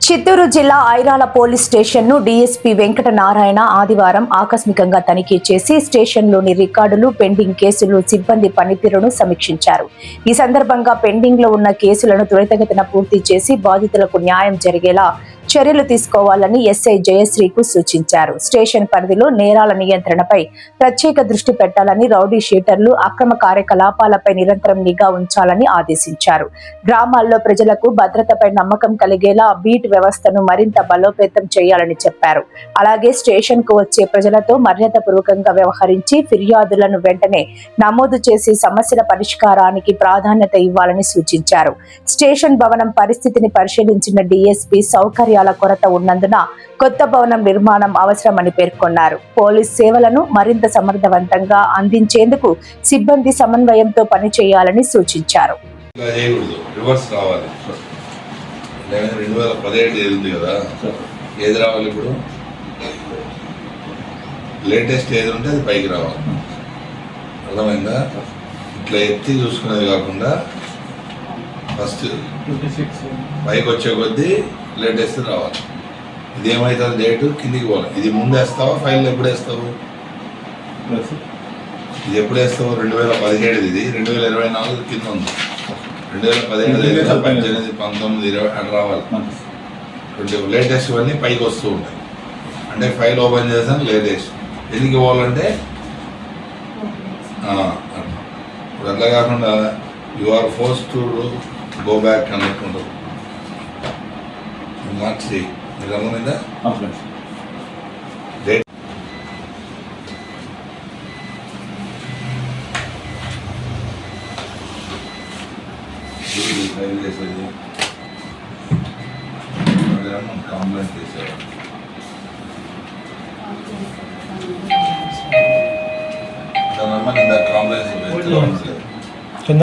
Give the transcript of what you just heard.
చిత్తూరు జిల్లా ఐరాల పోలీస్ స్టేషన్ను డీఎస్పీ వెంకట నారాయణ ఆదివారం ఆకస్మికంగా తనిఖీ చేసి స్టేషన్లోని రికార్డులు, పెండింగ్ కేసులు, సిబ్బంది పనితీరును సమీక్షించారు. ఈ సందర్భంగా పెండింగ్లో ఉన్న కేసులను త్వరితగతిన పూర్తి చేసి బాధితులకు న్యాయం జరిగేలా చర్యలు తీసుకోవాలని ఎస్ఐ జయశ్రీకు సూచించారు. స్టేషన్ పరిధిలో నేరాల నియంత్రణపై ప్రత్యేక దృష్టి పెట్టాలని, రౌడీ షీటర్లు, అక్రమ కార్యకలాపాలపై నిరంతరం నిఘా ఉంచాలని ఆదేశించారు. గ్రామాల్లో ప్రజలకు భద్రతపై నమ్మకం కలిగేలా బీట్ వ్యవస్థను మరింత బలోపేతం చేయాలని చెప్పారు. అలాగే స్టేషన్ కు వచ్చే ప్రజలతో మర్యాదపూర్వకంగా వ్యవహరించి ఫిర్యాదులను వెంటనే నమోదు చేసి సమస్యల పరిష్కారానికి ప్రాధాన్యత ఇవ్వాలని సూచించారు. స్టేషన్ భవనం పరిస్థితిని పరిశీలించిన డీఎస్పీ సౌకర్యాల కొరత ఉన్నందున కొత్త భవనం నిర్మాణం అవసరమని పేర్కొన్నారు. పోలీస్ సేవలను మరింత సమర్థవంతంగా అందించేందుకు సిబ్బంది సమన్వయంతో పనిచేయాలని సూచించారు. 2017 ఉంది కదా, ఏది రావాలి ఇప్పుడు? లేటెస్ట్ ఏది ఉంటే అది పైకి రావాలి. అర్థమైందా? ఇట్లా ఎత్తి చూసుకునేది కాకుండా ఫస్ట్ పైకి వచ్చే కొద్దీ లేటెస్ట్ రావాలి. ఇది ఏమవుతుంది? డేటు కిందికి పోవాలి. ఇది ముందు వేస్తావా? ఫైల్ ఎప్పుడు వేస్తావు? ఇది ఎప్పుడు వేస్తావు? 2017 ఇది 2024 కింద ఉంది. 2017, 2018, 19, 20 అట్లా రావాలి. లేటెస్ట్ అన్నీ పైకి వస్తూ ఉంటాయి. అంటే ఫైల్ ఓపెన్ చేసాను లేటెస్ట్ ఎందుకు ఇవ్వాలంటే ఇప్పుడు అట్లా కాకుండా you are force to go back అనుకుంటారు. మార్చి మీరు అర్థమైందా? డేట్ ఫైల్ చేసేది కంప్లైంట్ చేసేవాడు. దాని ఇంత కాంప్లైంట్స్